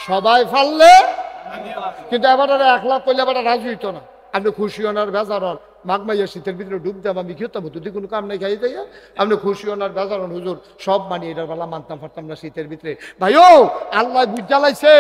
সবাই ফাললে, কিন্তু এবার 1 লাখ করলে এবার রাজি হইতো না। আপনি খুশি হনার বেজার হন, মাঘমাইয়া শীতের ভিতরে ডুব দেব, আমি কি হতাম যদি কোনো কাম নাই খাই যাইয়া। আপনি খুশি হনার বেজার হন, হুজুর সব মানি, এটার বেলা মানতাম পারতাম না শীতের ভিতরে। ভাইও আল্লাহ বুঝ জ্বালাইছে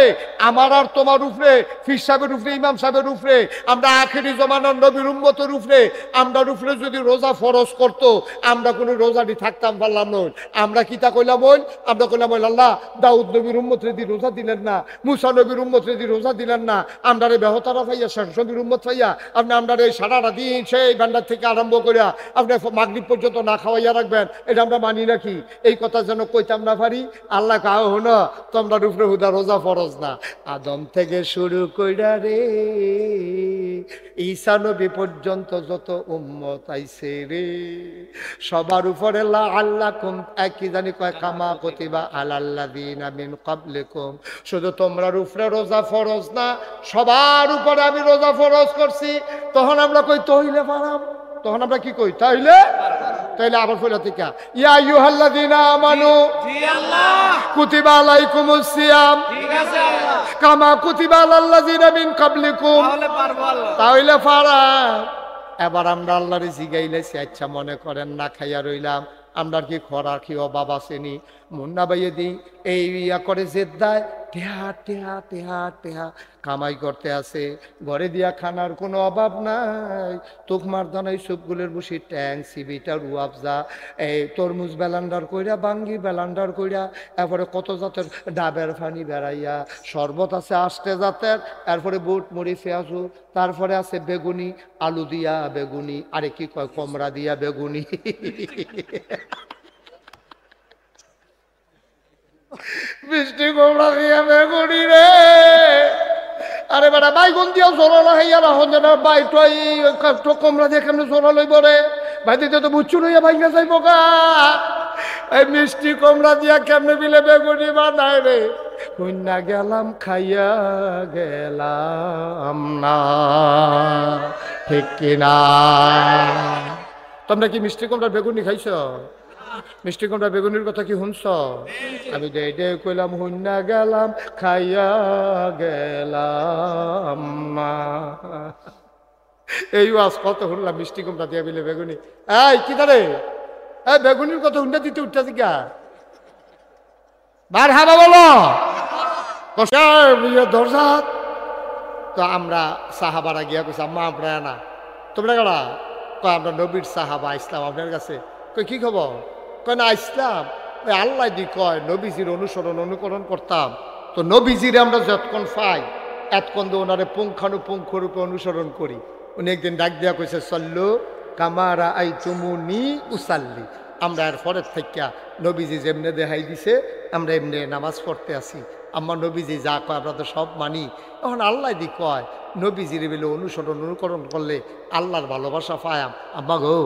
আমার আর তোমার উপরে, ফির সাহেবের উপরে, ইমাম সাহেবের উপরে, আমরা আখেরি জমানার নবীর উম্মতের উপরে, আমরার উপরে যদি রোজা ফরজ করতো, আমরা কোনো রোজাটি থাকতাম পারলাম নই। আমরা কিতা কইলাম ওই, আমরা কইলাম ওই আল্লাহ দাউদ নবীর উম্মত রেদি রোজা দিলেন না, মুসা নবীর উম্মত রেদি রোজা দিলেন না, আমরা রে বেহতারা পাইয়া নবীর উম্মত পাইয়া আপনি আমরা এই সারাটা দিন সেই ভান্ডার থেকে আরম্ভ করিয়া আপনি মাগরিব পর্যন্ত না খাওয়াইয়া রাখবেন, এটা আমরা মানি নাকি? এই কথা যেন কইতাম না পারি। আল্লাহ কাহ না তোমরা উপরে হুদা রোজা ফরজ না। আদম থেকে শুরু কইরা রে ঈসা নবী পর্যন্ত যত উম্মত আইছে রে, সবার উপরে লাআল্লাকুম কি জানি কয় কামা কুতিবা আলাল্লাযিনা মিন ক্বাবলিকুম, শুধু তোমরার উপরে রোজা ফরজ না, সবার উপরে আমি রোজা ফরজ করছি। তখন আমরা কই তইলে পারাম, তখন আমরা কি কই তাইলে আবার ফইলা থেকে ইয়া আইয়ুহাল্লাযিনা আমানু, জি আল্লাহ, কুতিবা আলাইকুমুস সিয়াম, ঠিক আছে আল্লাহ, কামা কুতিবা আলাল্লাযিনা মিন ক্বাবলিকুম, তাহলে পারবো আল্লাহ, তাইলে পারাম। এবার আমরা আল্লাহরে জিগাইলেছি, আচ্ছা মনে করেন না খাইয়া রইলাম, আমরা কি খরা কি অভাব আসেনি? মুন্না বাইয়ে দিই এই ইয়া করে জেদ্দায় টেহা টেহা টেহা টেহা কামাই করতে আছে, ঘরে দিয়া খানার কোনো অভাব নাই। তুকমার দানাই সবগুলোর বসি ট্যাং সিবিটা রুয়াবজা এই তরমুজ বেলান্ডার কইরা, বাঙ্গি বেলান্ডার কইরা, এরপরে কত জাতের ডাবের ফানি বেড়াইয়া, শরবত আছে 8টে জাতের, এরপরে বুট মুড়ি পেঁয়াজু, তারপরে আছে বেগুনি, আলু দিয়া বেগুনি, আরে কি কয় কমরা দিয়া বেগুনি, মিষ্টি কমড়া দিয়া বেগুনি রে, আরে বেটা বাইগুন দিয়েও জোরালো হইয়া রাখুন যেন বাইটাই কমরা দিয়ে কেমন জোরা লইব রে, ভাই দিতে তো বুচ্ছু লইয়া ভাইঙ্গা যাইব গা। এই মিষ্টি কমরা দিয়া কেমনে বিলে বেগুনি বানায় রে, কন্যা গেলাম খাইয়া গেলাম না, ঠিক কিনা? তোমরা কি মিষ্টি কমরা বেগুনি খাইছ? মিষ্টি কুমড়া বেগুনির কথা কি শুনছ? আমি যে কইলাম হুন্না গেলাম খাইয়া গেলাম না, এই আজ কত শুনলাম মিষ্টি কুমড়া দিয়া বিলে বেগুনি। এই কি তারে এই বেগুনির কথা হুন্না দিতে উঠতে জিগা বার হাবা বলো দরজাত। তো আমরা সাহাবারা গিয়া কইছি আম্মা আমরা না, তোমরা কারা? কয় আমরা নবীর সাহাবা ইসলাম আপনার কাছে। কই কি খবর? কয় না ইসলাম ওই আল্লাহ দি কয় নবীজির অনুসরণ অনুকরণ করতাম, তো নবীজির আমরা যতক্ষণ পাই এতক্ষণ তো ওনারে পুঙ্খানুপুঙ্খ রূপে অনুসরণ করি। উনি একদিন ডাক দেওয়া কইছে সল্লু কামারা আই চুমুনি উসাল্লি, আমরা এর পরের থেকে নবীজি যেমনে দেখাই দিছে আমরা এমনি নামাজ পড়তে আসি। আমার নবীজি যা কয় আমরা তো সব মানি। এখন আল্লাহ দি কয় নবীজির বেলে অনুসরণ অনুকরণ করলে আল্লাহর ভালোবাসা পায়াম। আম্মা গো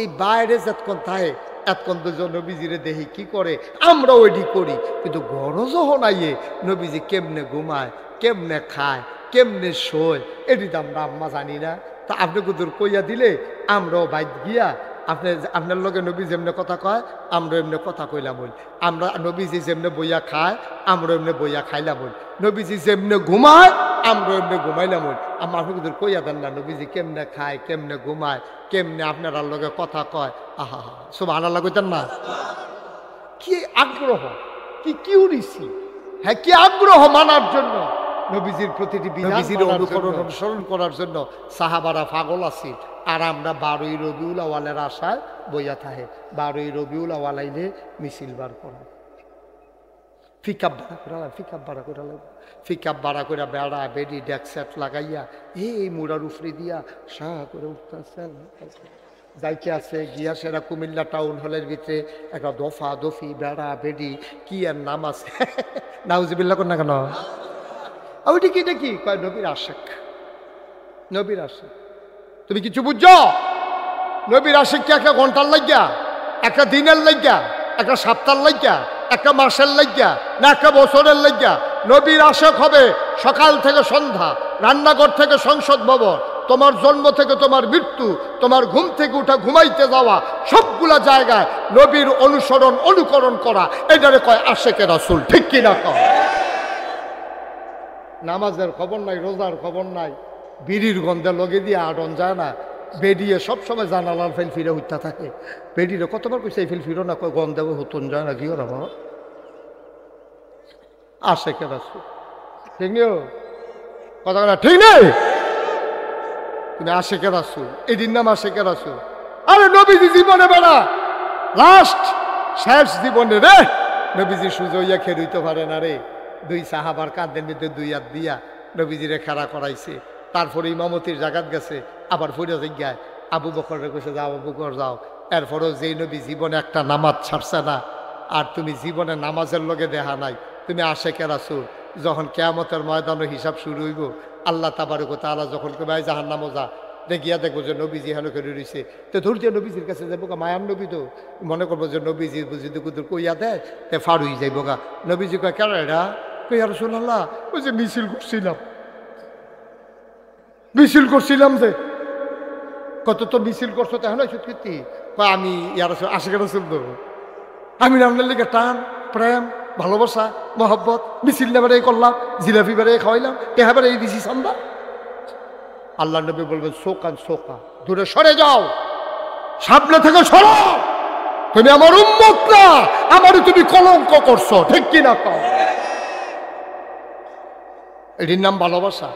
এই বাইরে যতক্ষণ থাকে এতক্ষণ তো নবীজিরে দেখি কি করে আমরা ওইটি করি, কিন্তু গরজও হনাইয়ে নবীজি কেমনে ঘুমায়, কেমনে খায়, কেমনে শোয়, এটি তো আমরা আম্মা জানি না। তা আপনি কুদুর কইয়া দিলে আমরাও বাইক গিয়া আপনার লগে নবী যেমনে কথা কয় আমরা এমনি কথা কইলাম বল, আমরা নবীজি যেমনে বইয়া খায় আমরা এমনি বইয়া খাইলাম বল, নবীজি যেমনে ঘুমায় আমরা এমনি ঘুমাইলাম বল। আমার আপনি কুদুর কইয়া দেন না নবীজি কেমনে খায়, কেমনে ঘুমায়, কেমনে আপনার লগে কথা কয়। আহা হা সুবহানাল্লাহ কইতেন না? কি আগ্রহ, কি কিউরিসি, হ্যাঁ কি আগ্রহ মানার জন্য, নবীজির প্রতিটি নবীজির অনুসরণ করার জন্য সাহাবারা পাগল আছে। আর আমরা 12ই রবিউল আওয়ালের আশায় বইয়া থাকে, 12ই রবিউল আওয়াল আইলে মিছিল বার করা, পিকআপ ভাড়া করে বেড়া বেডি ডেক সেট লাগাইয়া এই মুড়ার উফরি দিয়া সাঁ করে উঠতেছে যাইতে আছে গিয়া সেরা কুমিল্লা টাউন হলের ভিতরে একটা দফা দফি বেড়া বেডি কি আর নাম আছে নাউজুবিল্লাহ কর না কেন ওইটি কি দেখি কয় নবীর আশেক, নবীর আশেক। তুমি কিছু বুঝছো? নবীর আশেক কি একটা ঘন্টার লাগিয়া, একটা দিনের লাগিয়া, একটা সপ্তাহের লাগিয়া, একটা মাসের লাগিয়া, না একটা বছরের লাগিয়া? নবীর আশেক হবে সকাল থেকে সন্ধ্যা, রান্নাঘর থেকে সংসদ ভবন, তোমার জন্ম থেকে তোমার মৃত্যু, তোমার ঘুম থেকে উঠা ঘুমাইতে যাওয়া, সবগুলা জায়গায় নবীর অনুসরণ অনুকরণ করা, এটারে কয় আশেকে রাসূল। ঠিক কিনা কয়? নামাজের খবর নাই, রোজার খবর নাই, বিড়ির গন্ধে লগে দিয়ে আটন যায় না, বেরিয়ে সবসময় জানালার ফেল ফিরে উঠতে থাকে। বেরিয়ে কতবার কইছে এই ফেল ফিরো না, কয় গন্ধে হতন যায় না, কি ওরা বাবা আসে কে রাসূল, ঠিক নেই কথা না, ঠিক নেই? তুমি আশেকে রাসূল, এটির নাম আশেকে রাসূল। আরে নবীজি জীবনে বেড়া লাস্ট শেষ জীবনে রে নবীজি সুজইয়া খেয়ে দিতে পারে না রে, দুই সাহাবার কাঁধের মধ্যে দুই হাত দিয়া নবীজিরে খাড়া করাইছে। তারপরে ইমামতির জাগাত গেছে, আবার ফিরে জিজ্ঞায় আবু বকরের কাছে যাও, আবু বকর যাও। এরপরেও যেই নবী জীবনে একটা নামাজ ছাড়ছে না, আর তুমি জীবনে নামাজের লগে দেখা নাই, তুমি আশেকে রাসূল। যখন কিয়ামতের ময়দানের হিসাব শুরু হইব, আল্লাহ তাবারক ওয়া তাআলা যখন কবে জাহান্নামে যা দেখিয়া দেখবো যে নবীজি হেন করে রয়েছে, তো ধরতে নবীজির কাছে যাবো গা, মায়ার নবী তো মনে করবো যে নবীজি বুঝি দুকুদুর কইয়া দেয়, তে ফার হয়ে যাইব গা। নবীজি কয় কেন এটা, কই আর রাসূলুল্লাহ ওই যে মিছিল করছিলাম, মিছিল করছিলাম যে, কত তো মিছিল করছো তো এখন সত্যি কয় আমি ইয়ার আশেকে রাসূল তো, আমি আপনার লিগে টান প্রেম ভালোবাসা মহব্বত মিছিল নেবারে করলাম, জিলাপি বেড়ে খাওয়াইলাম, টেহা বেড়ে দিছি সান্দা। আল্লাহ নবী বলবেন শোকান শোকা, দূরে সরে যাও, সামনে থেকে সরো, তুমি আমার উম্মত না, আমারও তুমি কলঙ্ক করছো, ঠিক কিনা কও? এটির নাম ভালোবাসা।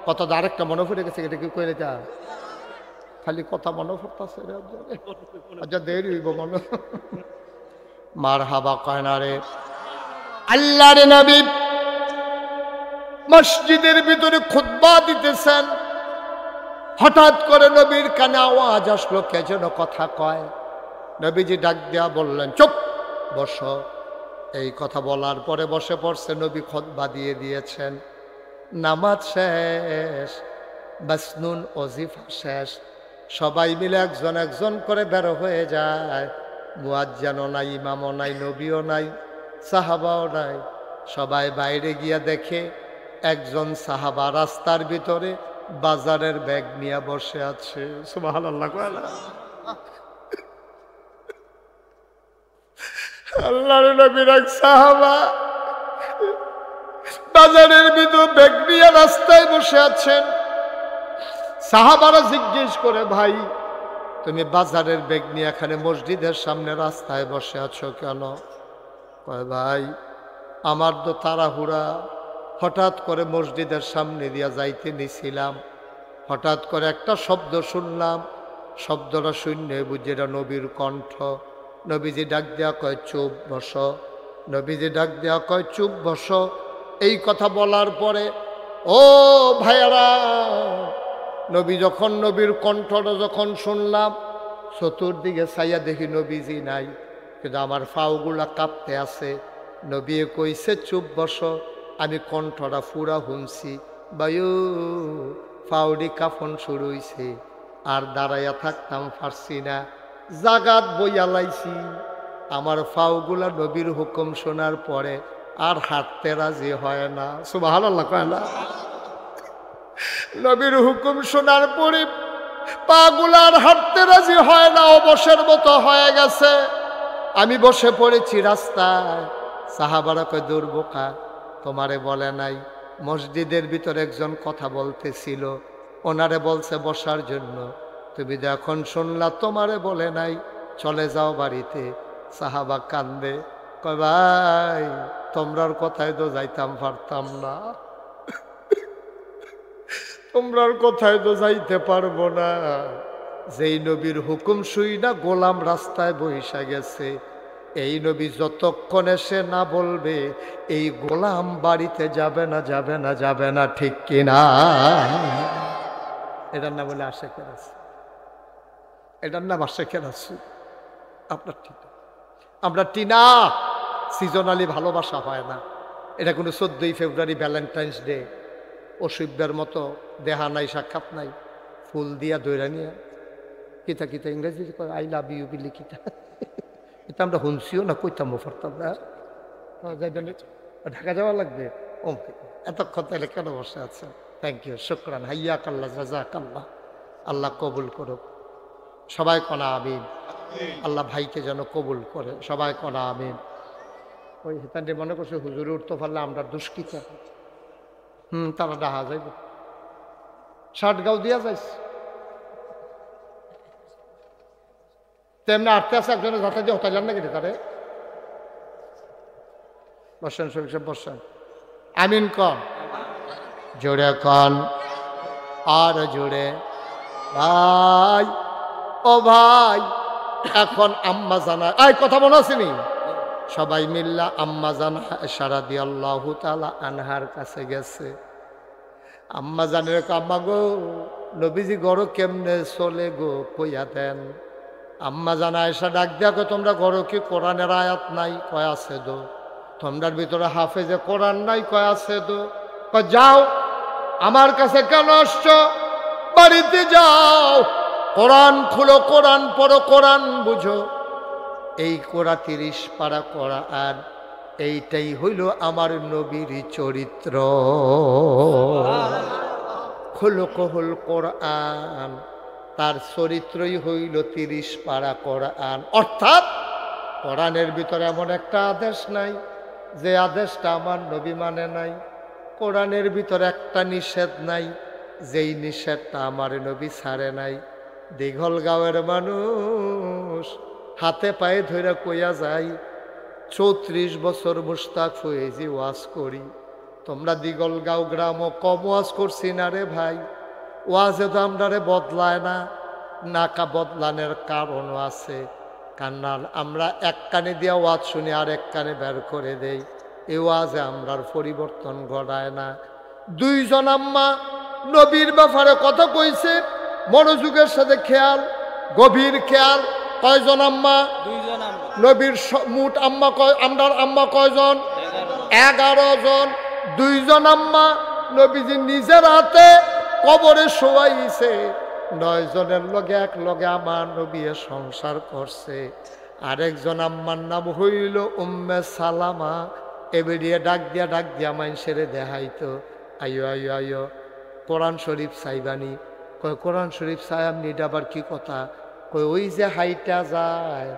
কথা আরেকটা মনে পড়ে গেছে, এটা কি করে যা খালি কথা মনে পড়তেছে, আচ্ছা দেরি হইব মনে। মার হাবা কয় না রে। আল্লাহর নবী মসজিদের ভিতরে খুতবা দিতেছেন, হঠাৎ করে নবীর কানে আওয়াজ আসলো, কে যেন কথা কয়। নবীজি ডাক দেয়া বললেন চুপ বসো। এই কথা বলার পরে বসে পড়ছে। নবী খুতবা দিয়ে দিয়েছেন, নামাজ শেষ, বাসনুন ওজিফা শেষ, সবাই মিলে একজন একজন করে বের হয়ে যায়। মুয়াজ্জিনও নাই, ইমামও নাই, নবীও নাই, সাহাবাও নাই। সবাই বাইরে গিয়া দেখে একজন সাহাবা রাস্তার ভিতরে বাজারের ব্যাগ নিয়ে বসে আছে। সুবহানাল্লাহ। আল্লাহর নবীর এক সাহাবা বাজারের ভিতর ব্যাগ নিয়ে রাস্তায় বসে আছেন। সাহাবারা জিজ্ঞেস করে, ভাই তুমি বাজারের ব্যাগ নিয়ে এখানে মসজিদের সামনে রাস্তায় বসে আছো কেন? কয় ভাই আমার তো তাড়াহুড়া, হঠাৎ করে মসজিদের সামনে দিয়া যাইতে নিছিলাম, হঠাৎ করে একটা শব্দ শুনলাম, শব্দটা শুনে বুঝি এটা নবীর কণ্ঠ। নবীজি ডাক দেয়া কয় চুপ বসো, নবীজি ডাক দেয়া কয় চুপ বসো। এই কথা বলার পরে ও ভাইয়ারা, নবী যখন নবীর কণ্ঠটা যখন শুনলাম, চতুর্দিকে চাইয়া দেখি নবীজি নাই, কিন্তু আমার পাওগুলা কাঁপতে আছে। নবী কইছে চুপ বসো, আমি কণ্ঠটা পুরা শুনছি, বায়ু পাউডি কাফন শুরু হইছে, আর দাঁড়াইয়া থাকতাম পারছি না, জাগাত বইয়া লাইছি। আমার পাওগুলা নবীর হুকুম শোনার পরে আর হাঁটতে রাজি হয় না। সুবহানাল্লাহ কয় না? নবীর হুকুম শোনার পরে পাগুলার হাঁটতে রাজি হয় না, অবসের মতো হয়ে গেছে। আমি বসে পড়েছি রাস্তায়। সাহাবারা কয় দুর্বোকা, তোমারে বলে নাই মসজিদের ভিতরে একজন কথা বলতেছিল, ওনারে বলছে বসার জন্য, তুমি যখন শুনলা তোমারে বলে নাই, চলে যাও বাড়িতে। সাহাবা কান্দে, কয় ভাই তোমরার কথায় তো যাইতাম পারতাম না, তোমরার কথায় তো যাইতে পারবো না। যেই নবীর হুকুম শুই না গোলাম রাস্তায় বইসা গেছে, এই নবী যতক্ষণ এসে না বলবে এই গোলাম বাড়িতে যাবে না, যাবে না, যাবে না, ঠিক কিনা? এটার নাম বলে আশেকের রাসূল, এটার নাম আশেকের রাসূল। আপনার ঠিক আমরা টিনা সিজনালি ভালোবাসা হয় না। এটা কোনো 14ই ফেব্রুয়ারি ভ্যালেন্টাইন্স ডে অসভ্যের মতো দেহা নাই, সাক্ষাৎ নাই, ফুল দিয়া দৈরা নিয়ে কিতা কিতা ইংরেজি আই লাভ ইউ বিলি কিতা, এটা আমরা শুনছিও না, কইতাম পারতাম না। ঢাকা যাওয়া লাগবে, ও এতক্ষণ তাহলে কেন বসে আছেন? থ্যাংক ইউ, শুকরান, হাইয়া কাল্লা, জাজাক আল্লাহ, আল্লাহ কবুল করুক। সবাই কনা আমিন। আল্লাহ ভাইকে যেন কবুল করে, সবাই কনা আমিন। ওই হেতান্ডে মনে করছে হুজুরে উঠতে পারলে আমরা দুষ্কৃতা, তারা ডাহা যাইব 60 গাঁও দিয়া যাইছে তেমনি আটতে আছে একজনের যাতে দিয়ে হতাইলাম নাকি তারে বসেন শরীফ সাহেব বসেন আমিন কন জোরে কন আর জোরে ভাই ও ভাই এখন আম্মা জানা এই কথা মনে আসেনি সবাই মিল্লা আম্মা জানা আয়েশা রাদিয়াল্লাহু তাআলা আনহার কাছে গেছে আম্মা জানের আম্মা গো নবীজি গড় কেমনে চলে গো কইয়া দেন আম্মা জানা আয়েশা ডাক দিয়া কো তোমরা গড় কি কোরআনের আয়াত নাই কয় আছে দো তোমরার ভিতরে হাফেজে কোরআন নাই কয় আছে দো কয় যাও আমার কাছে কেন আসছো বাড়িতে যাও কোরআন খুলো কোরআন পড়ো কোরআন বুঝো এই কোরা 30 পারা কোরআন এইটাই হইল আমার নবীর চরিত্র খুলুকুল কোরআন তার চরিত্রই হইল 30 পারা কোরআন অর্থাৎ কোরআনের ভিতরে এমন একটা আদেশ নাই যে আদেশটা আমার নবী মানে নাই কোরআনের ভিতরে একটা নিষেধ নাই যেই নিষেধটা আমার নবী ছাড়ে নাই দীঘলগাঁওয়ের মানুষ হাতে পায়ে ধরে কইয়া যাই 34 বছর মুশতাক ফয়েজি ওয়াজ করি তোমরা দীঘলগাঁও গ্রাম কম ওয়াজ করছি না রে ভাই ওয়াজে তো আমরারে বদলায় না নাকা বদলানোর কারণও আছে কারণ আমরা এক কানে দিয়া ওয়াজ শুনি আর এক কানে বের করে দেই এই ওয়াজে আমরার পরিবর্তন ঘটায় না দুইজন আম্মা নবীর ব্যাপারে কথা কইছে মনোযোগের সাথে খেয়াল গভীর খেয়াল কয়জন আম্মা নবীর মোট আম্মা আমরার আম্মা কয়জন 11 জন দুইজন আম্মা নবীজি নিজের হাতে কবরে শোয়াইছে 9 জনের লগে এক লগে আমার নবী সংসার করছে আরেকজন আম্মার নাম হইল উম্মে সালামা এবেরিয়ে ডাক দিয়া মানুষের দেখাইতো আয়ো আয়ো আয়ো কোরআন শরীফ চাইবানি কয় কোরআন শরীফ চাই আপনি এটা আবার কি কথা কয় ওই যে হাইটা যায়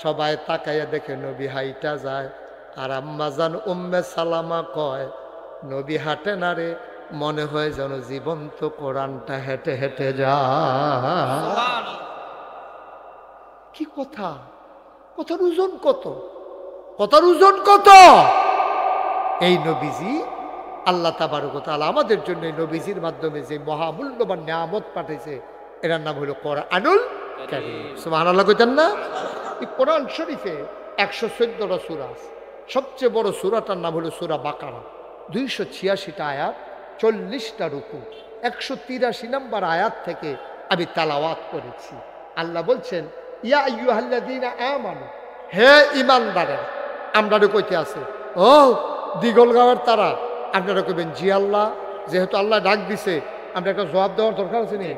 সবাই তাকাইয়া দেখে নবী হাইটা যায় আর আম্মাজান উম্মে সালামা কয় নবী হাঁটে না রে মনে হয় যেন জীবন্ত কোরআনটা হেঁটে হেঁটে যায় কি কথা কথার ওজন কত কথার ওজন কত এই নবীজি আল্লাহ তাবারক ওয়া তাআলা আমাদের জন্য এই নবীজির মাধ্যমে যে মহামূল্যবান নিয়ামত পাঠাইছে এটার নাম হলো কোরআনুল কারীম সুবহানাল্লাহ কইতেন না এই কোরআন শরীফে 114টা সূরা আছে সবচেয়ে বড় সূরাটার নাম হলো সূরা বাকারা 286টা আয়াত 40টা রুকু 183 নম্বর আয়াত থেকে আমি তেলাওয়াত করেছি আল্লাহ বলছেন ইয়া আইয়ুহাল্লাযীনা আমানু হে ঈমানদারেরা আমরাও কইতে আছে ও দীঘলগাঁওয়ের তারা আপনারা কইবেন জি আল্লাহ যেহেতু আল্লাহ ডাক দিছে আমরা একটা জবাব দেওয়ার দরকার আছে নি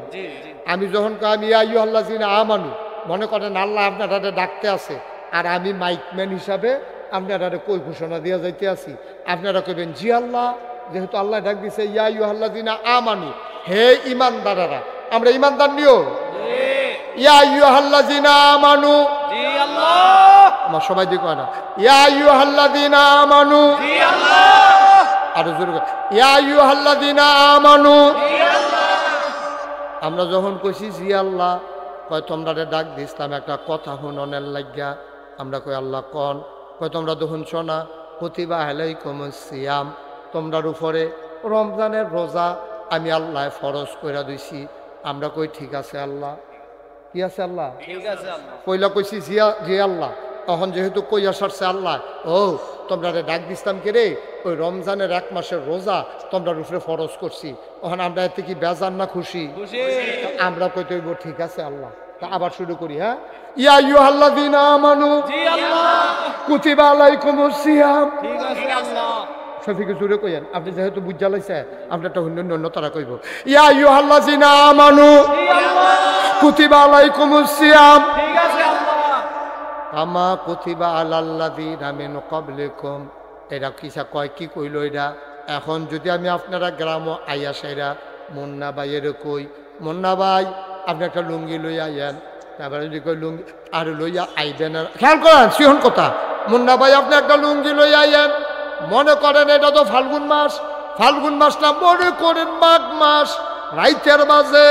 আমি যখন আমি ইয়া আইয়ুহাল্লাযীনা আমানু মনে করেন আল্লাহ আপনারা ডাকতে আছে আর আমি মাইকম্যান হিসাবে আপনারা কই ঘোষণা দিয়া যাইতে আছি আপনারা কইবেন জি আল্লাহ যেহেতু আল্লাহ ডাক দিছে ইয়া আইয়ুহাল্লাযীনা আমানু হে ঈমানদারেরা আমরা ঈমানদার নিও ইয়া আইয়ুহাল্লাযীনা আমানু জি আল্লাহ আমার সবাই দি কয় না ইয়া আইয়ুহাল্লাযীনা আমানু জি আল্লাহ আর জোরে ইয়া আইয়ুহাল্লাযীনা আমানু জি আল্লাহ আমরা যখন কইছি জি আল্লাহ কয় তোমরা ডাক দিছলাম একটা কথা শুননের লাগিয়া আমরা কই আল্লাহ কোন কয় তোমরা দেখুন শোনা কুতিবা আলাইকুমুস সিয়াম তোমরার উপরে রমজানের রোজা আমি আল্লাহ ফরজ কইরা দিছি আমরা কই ঠিক আছে আল্লাহ কি আছে আল্লাহ ঠিক আছে আল্লাহ কইলা কইছি জি আল্লাহ তখন যেহেতু কইয়া সারছে আল্লাহ ও তোমরা ডাক দিছলাম কে রে ওই রমজানের 1 মাসের রোজা তোমরার উপরে ফরজ করছি তখন আমরা এতে কি বেজার না খুশি আমরা কইতে হইব ঠিক আছে আল্লাহ তা আবার শুরু করি হ্যাঁ ইয়া আইয়ুহাল্লাযীনা আমানু জি আল্লাহ কুতিবা আলাইকুমুস সিয়াম ঠিক আছে আল্লাহ সফিকে জুড়ে কইেন আপনি যেহেতু বুঝা লাইছে আপনি একটা অন্য তারা কইব ইয়া আইয়ুহাল্লাযীনা আমানু জি আল্লাহ কুতিবা আলাইকুমুস সিয়াম ঠিক আছে আল্লাহ কামা কুতিবা আলাল্লাযীনা মিন ক্বাবলিকুম এরা কিসা কয় কি কইল এটা এখন যদি আমি আপনারা গ্রাম আইয়া সেরা মুন্না ভাইয়ের কই মুন্না ভাই আপনি একটা লুঙ্গি লইয়া আইয়েন তারপরে যদি কই লুঙ্গি আর লইয়া আইবেন খেয়াল করেন সিহন কথা মুন্না ভাই আপনি একটা লুঙ্গি লইয়া আইয়েন মনে করেন এটা তো ফাল্গুন মাস ফাল্গুন মাস না, মনে করেন মাঘ মাস, রাইতের বাজে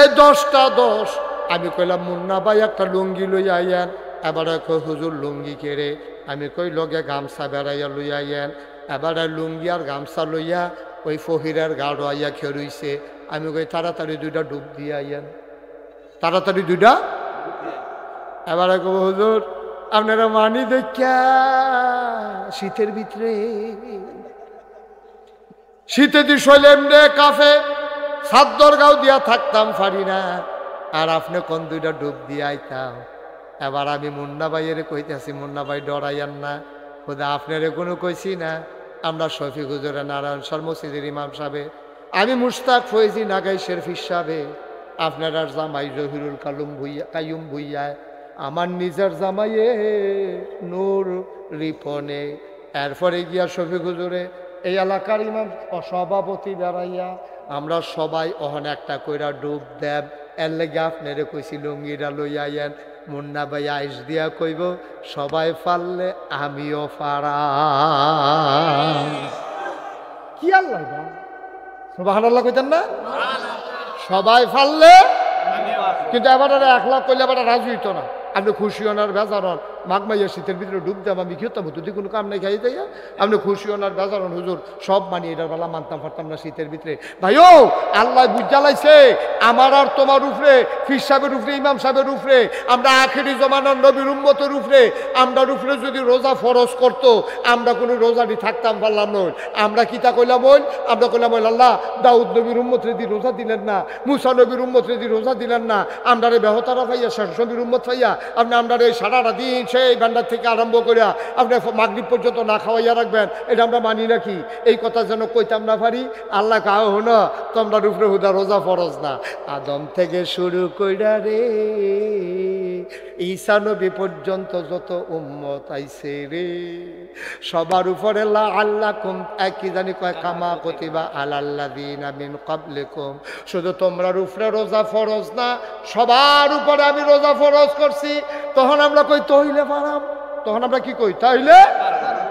এই 10টা 10। আমি কইলাম মুন্না ভাই একটা লুঙ্গি লই আইয়েন। এবারে কই হুজুর লুঙ্গি কেড়ে? আমি কই লগে গামছা বেড়াইয়া লই আইয়েন। এবারে লুঙ্গি আর গামছা লইয়া ওই ফহিরের গাড়ো আইয়া খেরুইছে। আমি কই তাড়াতাড়ি 2টা ডুব দিয়ে আইয়েন, তাড়াতাড়ি 2টা। এবারে কব হুজুর আপনারা মানি দেখা শীতের ভিতরে, শীতে দি শৈলেম রে কাফে সাদ্দর গাও দিয়া থাকতাম পারি না, আর আপনি কোন 2টা ডুব দিয়ে আইতাম। এবার আমি মুন্না ভাইয়ের কইতেছি, মুন্না ভাই ডরাইয়ান না, খোদা আপনারে কোনো কইছি না। আমরা শফিক হুজুরে নারায়ণ সর মসজিদের ইমাম সাহেব, আমি মুশতাক ফয়েজি নাগাই শেরফির সাহেবে, আপনার আর জামাই জহিরুল কাইয়ুম ভুইয়া, আমার নিজের জামাইয়ে নূর রিপনে। এরপরে গিয়া শফিক হুজুরে এই এলাকার ইমাম সভাপতি বেড়াইয়া, আমরা সবাই অহন একটা কইরা ডুব দেব। এর লেগে আপনারে কইছি লুঙ্গিরা লইয়াইয়েন। মুন্না ভাই আইস দিয়া কইব সবাই পারলে আমিও পারা। কি আল্লাহ সুবহানাল্লাহ কইতেন না? সবাই পারলে, কিন্তু এবার 1 লাখ কইলে এবার রাজি হইতো না। আপনি খুশি হন আর বেজার হন, মাঘ মাইয়া শীতের ভিতরে ডুব দেব, আমি কি হতাম? যদি কোনো কাম নাই খাই যাইয়া আপনি খুশি হন আর বেজার হন। হুজুর সব মানি, এটার বেলা মানতাম পারতাম না শীতের ভিতরে। ভাইও আল্লাহ বুঝালাইছে আমার আর তোমার উপরে, ফির সাহেবের উপরে, ইমাম সাহেবের উপরে, আমরা আখেরি জমানার নবীর উম্মতের উপরে, আমরার উপরে যদি রোজা ফরজ করতো, আমরা কোনো রোজাটি থাকতাম পারলাম নয়। আমরা কিতা কইলাম হইল? আমরা কইলাম হইল আল্লাহ দাউদ নবীর উম্মত রেদি রোজা দিলেন না, মুসা নবীর উম্মত রেদি রোজা দিলেন না, আমরা রে বেহতারা পাইয়া নবীর উম্মত পাইয়া আপনি আমরা এই সারাটা দিন সেই ভান্ডার থেকে আরম্ভ করিয়া আপনি মাগরিব পর্যন্ত না খাওয়াইয়া রাখবেন, এটা আমরা মানি নাকি? এই কথা যেন কইতাম না পারি। আল্লাহ কাহ না তোমরা উপরে হুদা রোজা ফরজ না। আদম থেকে শুরু কইরা রে ঈসা নবী পর্যন্ত যত উম্মত আইছে রে, সবার উপরে লা আল্লাকুম একই জানি কয় কামা কুতিবা আলাল্লাযিনা মিন ক্বাবলিকুম। শুধু তোমরার উপরে রোজা ফরজ না, সবার উপরে আমি রোজা ফরজ করছি। তখন আমরা কই তইলে পারাম, তখন আমরা কি কই? তাইলে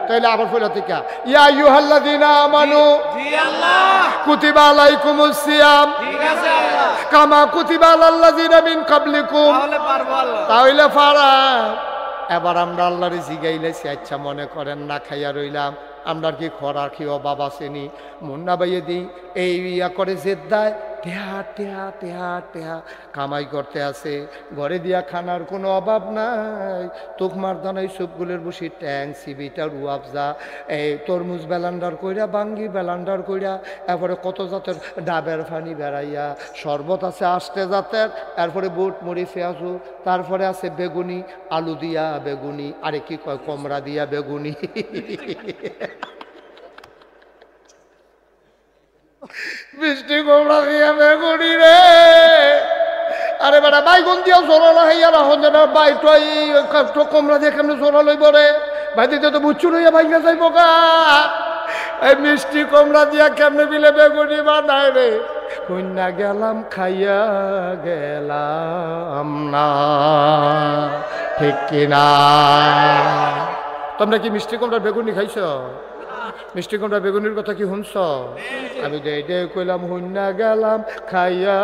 তাইলে আবার ফেরা থেকে ইয়া আইয়ুহাল্লাযিনা আমানু জি আল্লাহ কুতিবা আলাইকুমুস সিয়াম ঠিক আছে আল্লাহ কামা কুতিবা আলাল্লাযিনা মিন ক্বাবলিকুম, তাহলে পারবো আল্লাহ, তাইলে পারাম। এবার আমরা আল্লাহরে জিগাইলেছি, আচ্ছা মনে করেন না খাইয়া রইলাম, আমরা কি খরা কি অভাব আসেনি? মুন্না ভাইয়ে দিই এই ইয়া করে জেদ্দায় টেহা টেহা টেহা টেহা কামাই করতে আসে, ঘরে দিয়া খানার কোনো অভাব নাই। তোকমার দানাই সবগুলোর বসি ট্যাং সিবিটা রুয়াবজা এই তরমুজ বেলান্ডার কইরা, বাঙ্গি বেলান্ডার কইরা, এরপরে কত জাতের ডাবের ফানি বেড়াইয়া, শরবত আছে আষ্টে জাতের, এরপরে বুট মুড়ি পেঁয়াজু, তারপরে আছে বেগুনি, আলু দিয়া বেগুনি, আরে কি কয় কমরা দিয়া বেগুনি, মিষ্টি কোমড়া দিয়া বেগুনি রে, আরে বেটা বাইগুন দিয়া জোরালো হইয়া রাখুন যেন বাইটাই কোমড়া দিয়ে কেমনি জোরা লইব রে, ভাই দিতে তো বুচ্ছু লইয়া ভাইয়া যাইব গা। এই মিষ্টি কোমড়া দিয়া কেমনে বিলে বেগুনি বানায় রে, কন্যা গেলাম খাইয়া গেলাম না, ঠিক কিনা? তোমরা কি মিষ্টি কোমড়া বেগুনি খাইছ? মিষ্টি কোমড়া বেগুনির কথা কি শুনছ? আমি তো এইটাই কইলাম হুন্না গেলাম খাইয়া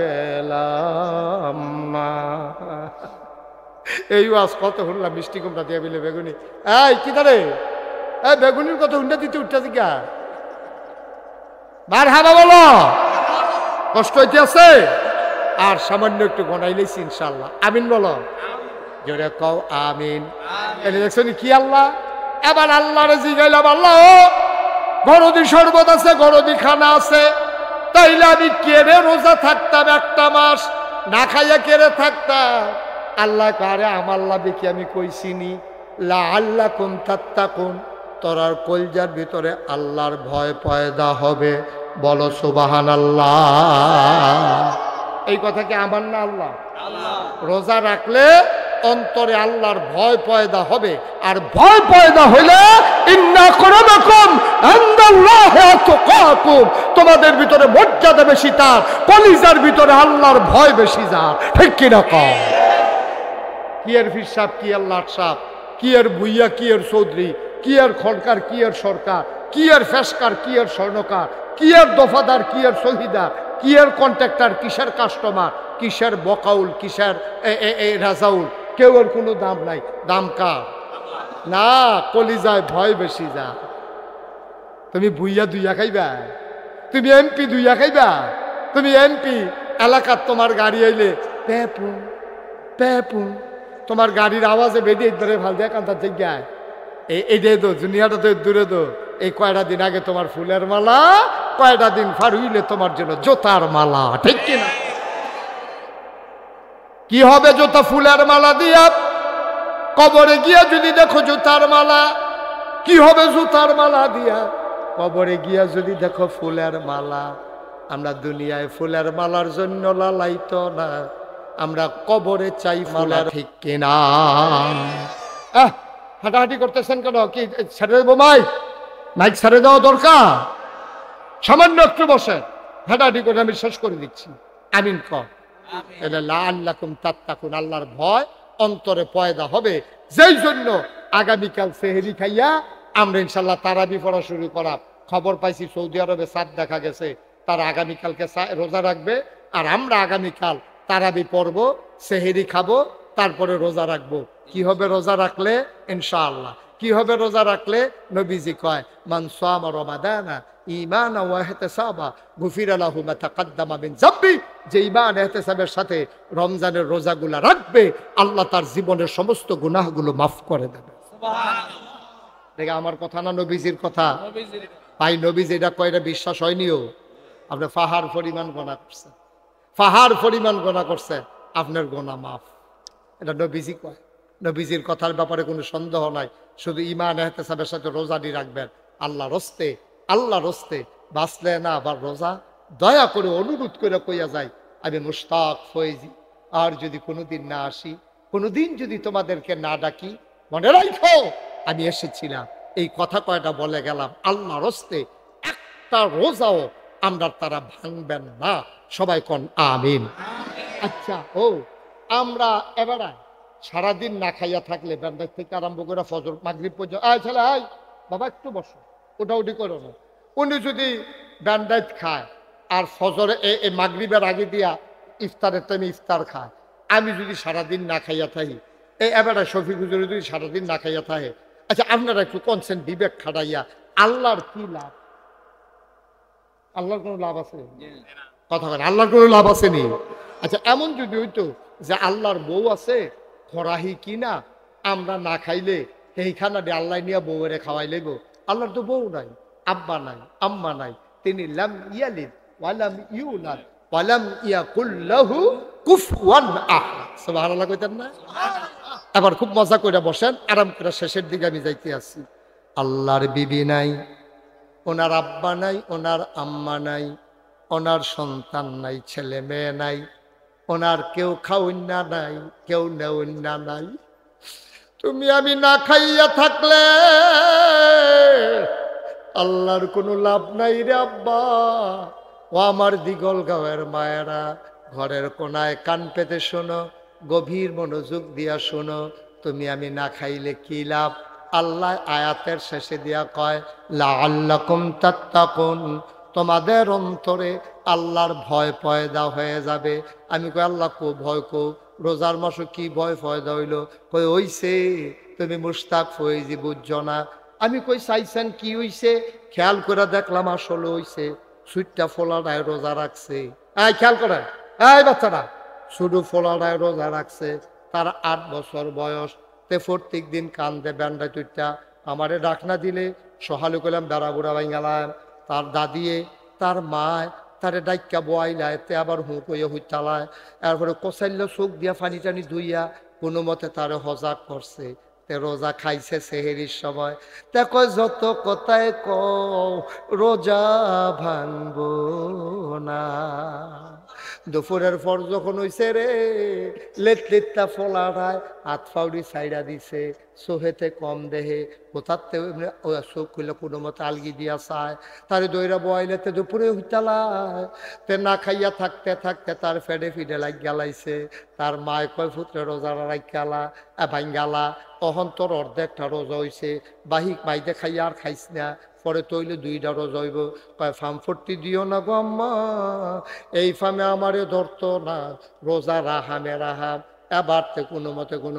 গেলাম না। এই আজ কত শুনলাম মিষ্টি কোমড়া দিয়া বিলে বেগুনি। এই কি তারে এই বেগুনির কথা হুন্না দিতে উঠতে দিকা মার হাবা বলো, কষ্ট হইতে আছে আর সামান্য একটু গনাইলেছি ইনশাল্লাহ। আমিন বলো জোরে কও আমিন। এনে দেখছো কি আল্লাহ? এবার আল্লাহরে জিগাইলাম, আল্লাহ গরদি শরবত আছে, গরদি খানা আছে, তাইলে আমি কেড়ে রোজা থাকতাম 1টা মাস, না খাইয়া কেড়ে থাকতাম। আল্লাহ কারে আমার লাভে কি আমি কইছিনি লা আল্লাকুম তাত্তাকুন, তোরার কলজার ভিতরে আল্লাহর ভয় পয়দা হবে। বলো সুবহানাল্লাহ। এই কথা কি আমার না আল্লাহ? রোজা রাখলে অন্তরে আল্লাহর ভয় পয়দা হবে, আর ভয় পয়দা হইলে ইন্না আকরামাকুম ইনদাল্লাহি আতকাকুম, তোমাদের ভিতরে মর্যাদা বেশি তার, কলিজার ভিতরে আল্লাহর ভয় বেশি যার, ঠিক কি না? কম কি এর ফির সাহেব, কি এর লাট সাহেব, কি এর ভুইয়া, কি এর চৌধুরী, কি এর খনকার, কি এর সরকার, কি এর ফেসকার, কি এর স্বর্ণকার, কি এর দফাদার, কি এর শহীদার, কি এর কন্ট্রাক্টর, কিসের কাস্টমার, কিসের বকাউল, কিসের রাজাউল, কেউ এর কোনো দাম নাই। দাম কার? না, কলিজায় ভয় বেশি যা। তুমি বুইয়া দুইয়া খাইবা, তুমি এমপি দুইয়া খাইবা, তুমি এমপি এলাকার তোমার গাড়ি আইলে পেপুন পেপুন, তোমার গাড়ির আওয়াজে বেরিয়ে ধরে ভাল দেয় কান্তার জায়গায় এই দে দো দুনিয়াটা তো দূরে দো। এই কয়টা দিন আগে তোমার ফুলের মালা, কয়টা দিন ফার হইলে তোমার জন্য জোতার মালা, ঠিক কিনা? কি হবে জোতা ফুলের মালা দিয়া? কবরে গিয়া যদি দেখো জুতার মালা, কি হবে জুতার মালা দিয়া? কবরে গিয়া যদি দেখো ফুলের মালা। আমরা দুনিয়ায় ফুলের মালার জন্য লালাইতো না, আমরা কবরে চাই মালা, ঠিক কিনা? হাঁটাহাঁটি করতেছেন কেন? কি ছেড়ে দেবো মাইক? মাইক ছেড়ে দেওয়া দরকার? সামান্য একটু বসে হাঁটাহাঁটি করে আমি শেষ করে দিচ্ছি। আমিন কর। লাআল্লাকুম তাত্তাকুন, আল্লাহর ভয় অন্তরে পয়দা হবে। যেই জন্য আগামীকাল সেহরি খাইয়া আমরা ইনশাল্লাহ তারাবি পড়া শুরু করা। খবর পাইছি সৌদি আরবে চাঁদ দেখা গেছে, তারা আগামীকালকে রোজা রাখবে। আর আমরা আগামীকাল তারাবি পড়বো, সেহরি খাবো, তারপরে রোজা রাখবো। কি হবে রোজা রাখলে? ইনশাআল্লাহ কি হবে রোজা রাখলে? নবীজি কয়, মান সামা রমাদানা ঈমানান ওয়া ইহতিসাবা গুফিরা লাহু মা তাকাদ্দামা মিন যামবি। যে ঈমান ইহতিসাবের সাথে রমজানের রোজাগুলা রাখবে, আল্লাহ তার জীবনের সমস্ত গুনাহগুলো মাফ করে দেবে। সুবহানাল্লাহ। দেখে আমার কথা না নবীজির কথা? ভাই নবীজি এটা কয়, এটা বিশ্বাস হয়নিও? আপনি ফাহার পরিমাণ গোনা করছেন, ফাহার পরিমাণ গোনা করছেন, আপনার গোনা মাফ। এটা নবীজি কয়। নবীজির কথার ব্যাপারে কোনো সন্দেহ নাই। শুধু ঈমান ইহতিসাবের সাথে রোজাটি রাখবেন। আল্লাহর হস্তে, আল্লাহর হস্তে বাঁচলে না আবার রোজা, দয়া করে অনুরোধ করে কইয়া যায়, আমি মুশতাক ফয়েজি, আর যদি কোনোদিন না আসি, কোনোদিন যদি তোমাদেরকে না ডাকি, মনে রাখো আমি এসেছিলাম। এই কথা কয়টা বলে গেলাম, আল্লাহর হস্তে একটা রোজাও আমরা তারা ভাঙবেন না। সবাই কোন আমিন। আচ্ছা, ও আমরা এবারে সারাদিন না খাইয়া থাকলে ব্যান্ডাজ থেকে আরম্ভ করে ফজর মাগরিব পর্যন্ত, আয় ছেলে আয় বাবা একটু বসো, ওটাউটি করো না। উনি যদি ব্যান্ডাজ খায় আর ফজরে এই মাগরিবের আগে দিয়া ইফতারের টাইমে ইফতার খায়, আমি যদি সারাদিন না খাইয়া থাকি, এই এবারে শফিক হুজুর যদি সারাদিন না খাইয়া থাকে, আচ্ছা আপনারা একটু কনসেন বিবেক খাটাইয়া, আল্লাহর কি লাভ? আল্লাহর কোনো লাভ আছে? কথা বলেন, আল্লাহর কোনো লাভ আছে নি? আচ্ছা এমন যদি হইতো যে আল্লাহর বউ আছে, খরাহি কিনা আমরা না খাইলে সেইখানা দিয়ে আল্লাহ নিয়ে বউরে খাওয়াই লেব। আল্লাহর তো বউ নাই, আব্বা নাই, আম্মা নাই, তিনি লাম ইয়ালিদ ওয়ালাম ইউলাদ ওয়ালাম ইয়াকুল লাহু কুফুয়ান আহাদ। সুবহানাল্লাহ কইতেন না? এবার খুব মজা করে বসেন, আরাম করে শেষের দিকে আমি যাইতে আসি। আল্লাহর বিবি নাই, ওনার আব্বা নাই, ওনার আম্মা নাই, ওনার সন্তান নাই, ছেলে মেয়ে নাই, ওনার কেউ খাউন্না নাই, কেউ নেউন্না নাই। তুমি আমি না খাইয়া থাকলে আল্লাহর কোনো লাভ নাই রে আব্বা। ও আমার দিগল গাঁয়ের মায়েরা, ঘরের কোনায় কান পেতে শোনো, গভীর মনোযোগ দিয়া শোনো। তুমি আমি না খাইলে কি লাভ? আল্লাহ আয়াতের শেষে দিয়া কয়, লাআল্লাকুম তাত্তাকুন, তোমাদের অন্তরে আল্লাহর ভয় পয়দা হয়ে যাবে। আমি কই আল্লাহ কো ভয় কো, রোজার মাসে কি ভয় পয়দা হইল? কই হইছে তুমি মুশতাক ফয়েজি বুঝছো না। আমি কই চাইছেন কি হইছে? খেয়াল করে দেখলাম আসলে হইছে সুইটটা ফোলাডায় রোজা রাখছে। এই খেয়াল করেন, এই বাচ্চারা শুধু ফোলাডায় রোজা রাখছে, তার 8 বছর বয়স। তে প্রত্যেক দিন কান্দে ব্যান্ডা টুইটা আমারে ডাকনা দিলে সহালু করলাম বেড়া বুড়া ভাই গেলাম। তার দাদিয়ে তার মায় তারে ডাইকা বয়াইলায়, তে আবার হুঁ কইয়া হুইতালায়, এরপরে কষাইল চোখ দিয়া পানি টানি ধুইয়া কোনো মতে তারে হজাক করছে। তে রোজা খাইছে সেহেরির সময়। তে কয় যত কথায় রোজা ভাঙবো না। দুপুরের পর যখন হইছে রে, লেটলিটটা ফোলাড়ায় হাত ফাউড়ি সাইডা দিছে, সোহেতে কম দেহে কোথাতে চোখ খুলে কোনো মতো আলগি দিয়া চায়। তারে দইরা বয়াইলেতে দুপুরে হইতালায়। তে না খাইয়া থাকতে থাকতে তার ফেডে ফিডে লাগ গেলাইছে। তার মায় কয় পুত্রে রোজা রাখালা ভাঙ্গালা, তখন তোর অর্ধেকটা রোজা হইছে, বাহিক মাইতে খাইয়া আর খাইস না, পরে তৈলে 2টা রোজা হইব। কয় ফার্ম 40 দিও না গো আম্মা, এই ফার্মে আমারে ধরতো না, রোজা রাহামে রাহাম। এবার তে কোনো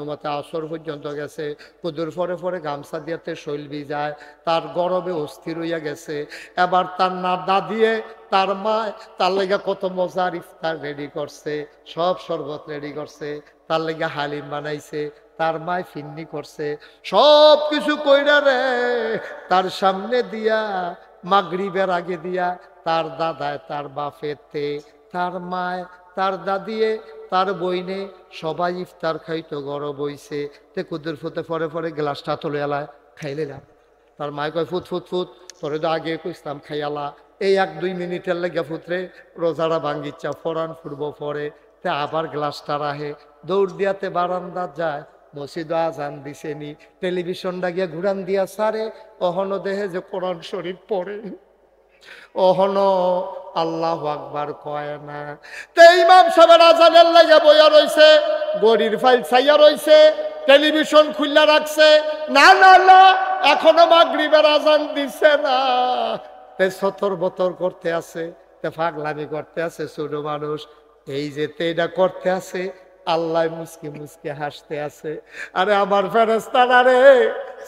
মতে আসর পর্যন্ত গেছে, কুদুর পরে পরে গামছা দিয়াতে শৈল যায়, তার গরবে অস্থির হইয়া গেছে। এবার তার না দাদিয়ে তার মা তার লেগে কত মজার ইফতার রেডি করছে, সব শরবত রেডি করছে, তার লেগে হালিম বানাইছে, তার মায় ফিন্নি করছে, সব কিছু কইরা রে তার সামনে দিয়া মাগরিবের আগে দিয়া তার দাদায় তার বাপেতে তার মায় তার দাদিয়ে তার বইনে সবাই ইফতার খাইতো, গরব হইছে। তে কুদুর ফুতে পরে পরে গ্লাসটা তুলে এলায় খাইলাম। তার মায় কয় ফুত ফুত ফুত, তোরে তো আগে কইতাম খাইয়ালা, এই 1-2 মিনিটের লেগে ফুতরে রোজারা ভাঙ্গিচ্ছা, ফরান ফুটবো পরে। তে আবার গ্লাসটা রাহে, দৌড় দিয়াতে বারান্দা যায়, মসজিদ আজান দিছেনি, টেলিভিশনটা গিয়া ঘুরান দিয়া সারে, অহনো দেহে যে কোরআন শরীফ পড়ে, অহনো আল্লাহু আকবার কয় না। তে ইমাম সাহেবের আজানের লাগে বইয়া রইছে, গড়ির ফাইল ছাইয়া রইছে, টেলিভিশন খুললা রাখছে, না না না এখনো মাগরিবের আজান দিছে না। তে সতর বতর করতে আছে, তে পাগলামি করতে আছে ছোট মানুষ, এই যে এটা করতে আছে, আল্লাহ মুসকি মুসকি হাসতে আছে। আরে আমার ফেরেশতারা রে,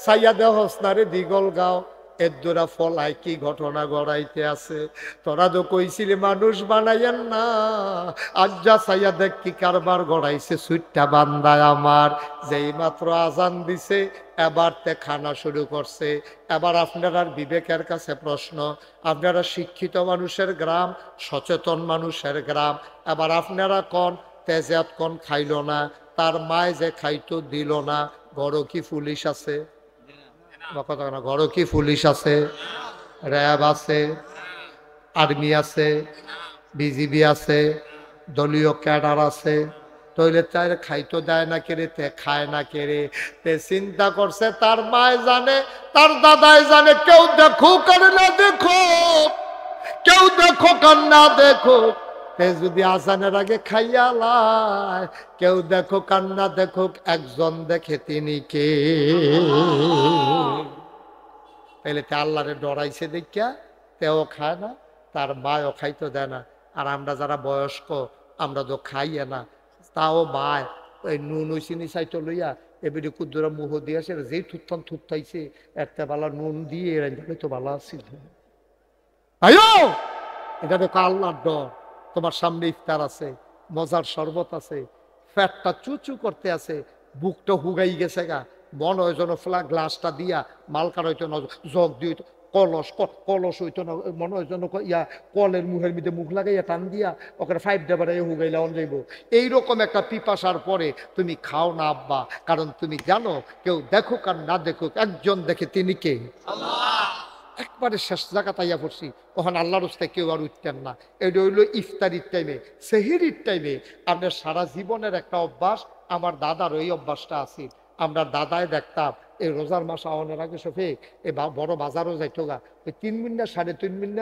সাইয়া দেহস না রে দিগল গাও, এর দ্বারা ফলায় কি ঘটনা গড়াইতে আছে। তোরা তো কইছিলি মানুষ বানাইয়েন না, আজ যা সাইয়া দেখ কি কারবার গড়াইছে সুইটটা বান্দায় আমার। যেই মাত্র আজান দিছে এবার তে খানা শুরু করছে। এবার আপনার বিবেকের কাছে প্রশ্ন, আপনারা শিক্ষিত মানুষের গ্রাম, সচেতন মানুষের গ্রাম, এবার আপনারা কন তেজাত কন খাইল না, তার মায় যে খাইতো দিল না, বড় কি পুলিশ আছে? কথা না, ঘরও কি পুলিশ আছে, র্যাব আছে, আর্মি আছে, বিজিবি আছে, দলীয় ক্যাডার আছে, তৈলে তাই খাইতো দেয় না কেড়ে, তে খায় না কেড়ে। তে চিন্তা করছে তার মায় জানে, তার দাদাই জানে, কেউ দেখুক আর না দেখুক, কেউ দেখুক আর না দেখুক, তে যদি আজানের আগে খাইয়া লাই, কেউ দেখুক আর না দেখুক, একজন দেখে তিনি কে। তাইলে তে আল্লাহরে ডরাইছে দেখিয়া তেও খায় না, তার মায়ও খাইতে দেয় না। আর আমরা যারা বয়স্ক আমরা তো খাইয়ে না, তাও মায় ওই নুন ওই চিনি চাইতো লইয়া এবারে কুদ্দুরা মুহ দিয়েছে, যেই থুত্থান থুত্থাইছে একটা বেলা নুন দিয়ে রাখলে তো ভালো আছিল। আয়ো এটা দেখো আল্লাহর ডর, তোমার সামনে ইফতার আছে, মজার শরবত আছে, ফ্যাটটা চুচু করতে আছে, বুকটা হুগাই গেছে গা, মন হয় যেন ফ্লা গ্লাসটা দিয়া মালকার হইতো না, জগ দিয়ে কলস কলস হইতো না, মনে হয় যেন ইয়া কলের মুখের মধ্যে মুখ লাগাইয়া টান দিয়া ওখানে 5 ডাবারে হুগাইলা অন যাইব। এইরকম একটা পিপাসার পরে তুমি খাও না আব্বা, কারণ তুমি জানো কেউ দেখুক আর না দেখুক, একজন দেখে তিনি কে, একবারে শেষ জায়গা তাইয়া পড়ছি, ওখানে আল্লাহর রাস্তায় কেউ আর উঠতেন না। এটা হইল ইফতারির টাইমে, সেহরির টাইমে। আপনার সারা জীবনের একটা অভ্যাস, আমার দাদার ওই অভ্যাসটা আছে। আমরা দাদায় দেখতাম এই রোজার মাস আওয়ানোর আগে শফিক এই বড় বাজারও যাইতো গা, ওই 3 মিনিট 3.5 মিনিট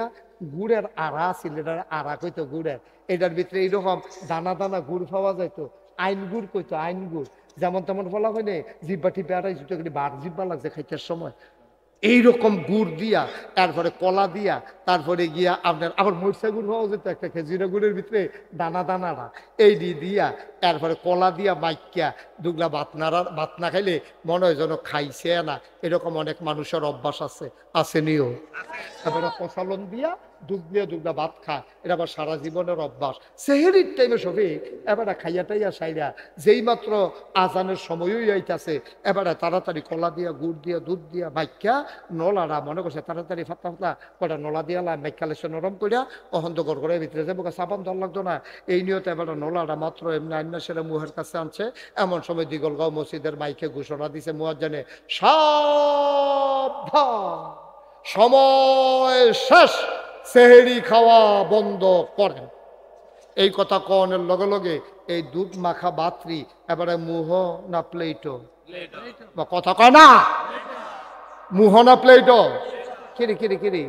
গুড়ের আড়া ছিল, এটার আড়া কইতো গুড়ের, এটার ভিতরে এইরকম দানা দানা গুড় পাওয়া যাইতো, আইন গুড় কইতো, আইন গুড়, যেমন তেমন বলা হয় না, জিব্বা টিপে আড়াই জুতো বার জিব্বা লাগছে খাইতে সময়, এইরকম গুড় দিয়া, তারপরে কলা দিয়া, তারপরে গিয়া আপনার আবার মরিচা গুড় পাওয়া যেত একটা, খেজুরা গুড়ের ভিতরে দানা দানারা এই দিয়া, তারপরে কলা দিয়া মাইকিয়া দুগলা ভাত না খাইলে মনে হয় যেন খাইছে না, এরকম অনেক মানুষের অভ্যাস আছে, আসেনিও। তারপরে কষালন দিয়া দুগলা ভাত খায়, এটা আবার সারা জীবনের অভ্যাস। সেহেরির টাইমে সবে এবারে খাইয়াটাইয়া সাইরা যেই মাত্র আজানের সময়ই আইতাছে, এবারে তাড়াতাড়ি কলা দিয়া গুড় দিয়া দুধ দিয়া মাইকা নলারা মনে করছে তাড়াতাড়ি ফাত্তা ফাত্তা কটা নলা দিয়া মাইকালে নরম করিয়া অহন্ত গড় করে ভিতরে যাবো, সাবান দল লাগতো না, এই নিয়তে এবারে নলারা মাত্র এমনি আইনা সেরা মুহের কাছে আনছে। এমন সময় দিগলগাঁও মসজিদের মাইকে ঘোষণা দিছে মুয়াজ্জিনে, সাবধান, সময় শেষ, সেহেরি খাওয়া বন্ধ করেন। এই কথা কনের লগে লগে এই দুধ মাখা বাত্রি এবারে মুহ না প্লেটো, বা কথা কয় না, মুহ না প্লেটো, কিরে কিরে কিরে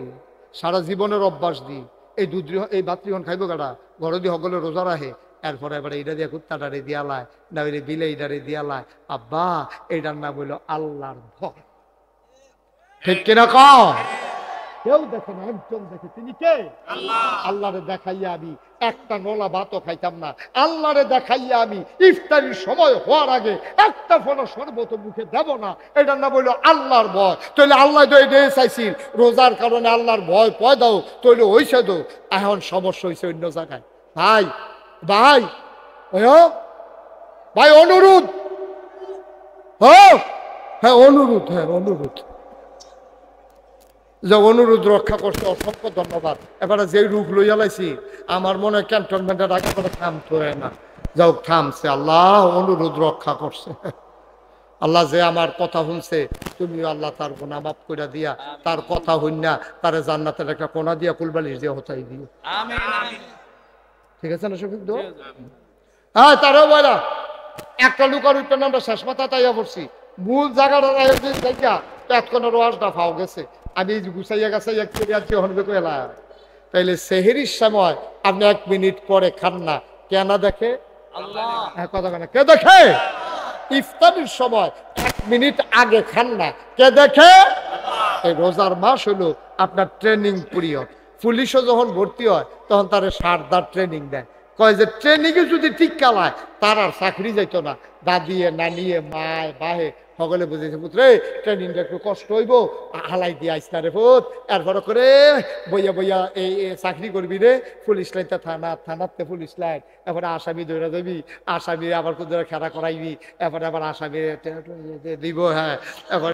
সারা জীবনের অভ্যাস দি এই দুধ এই বাত্রিহন খাইব গাড়া, ঘর দিয়ে সকলে রোজা রাখে, এরপরে এবারে এইটা দিয়ে কুত্তাটারে দিয়ালায় না ওই বিলাইটারে দিয়ালায়, আব্বা এইটার নাম হইল আল্লাহর ভয়, ঠিক কিনা কও? কেউ দেখে না, একজন দেখে, তিনি কে? আল্লাহরে দেখাইয়া আমি একটা নলা ভাতও খাইতাম না, আল্লাহরে দেখাইয়া আমি ইফতারির সময় হওয়ার আগে একটা ফোনো শরবত মুখে দেব না, এটার না বললো আল্লাহর ভয়। তাহলে আল্লাহ তো এটা চাইছিল রোজার কারণে আল্লাহর ভয় পয়দাও, তাহলে হইছে তো। এখন সমস্যা হয়েছে অন্য জায়গায়। ভাই ভাই ভাই অনুরোধ, হ্যাঁ অনুরোধ, হ্যাঁ অনুরোধ, যে অনুরোধ রক্ষা করছে, অসংখ্য ধন্যবাদ। এবারে যে রূপ লইয়া লাইছি আমার মনে হয় ক্যান্টনমেন্টের আগে করে থামতে হয় না, যাও থামছে, আল্লাহ অনুরোধ রক্ষা করছে। আল্লাহ যে আমার কথা শুনছে, তুমি আল্লাহ তার গুনাহ মাফ করে দিয়া, তার কথা হইনা তার জান্নাতের একটা কোনা দিয়া কুলবালিশ দিয়ে হতাই দিও। ঠিক আছে না শফিক দো? হ্যাঁ তারও বলা একটা লুকার উঠতে আমরা শেষ মাথা তাইয়া পড়ছি, মূল জায়গাটা দেখা এতক্ষণের ওয়াজটা ফাও গেছে, আমি গুছাইয়া গাছাইয়া কেড়ে হনবে এলা। তাইলে সেহেরির সময় আপনি 1 মিনিট পরে খান না, কেনা দেখে? কথা কেন কে দেখে? ইফতারির সময় 1 মিনিট আগে খান না, কে দেখে? এই রোজার মাস হলো আপনার ট্রেনিং পিরিয়ড। পুলিশও যখন ভর্তি হয় তখন তারা সারদার ট্রেনিং দেয়, কয় যে ট্রেনিংয়ে যদি ঠিক কালায় তার আর চাকরি যাইতো না। দাদিয়ে নানিয়ে মায় বাহে সকলে বুঝেছে, পুত্রে ট্রেনিংটা একটু কষ্ট হইব, হালাই দিয়ে আইস না রে পুত, এরপর করে বইয়া বইয়া এই চাকরি করবি রে, পুলিশ লাইনটা থানা, থানাতে পুলিশ লাইন, এরপরে আসামি ধরে যাবি, আসামি আবার কোথাও খেলা করাইবি, এরপরে আবার আসামি দিব, হ্যাঁ এবার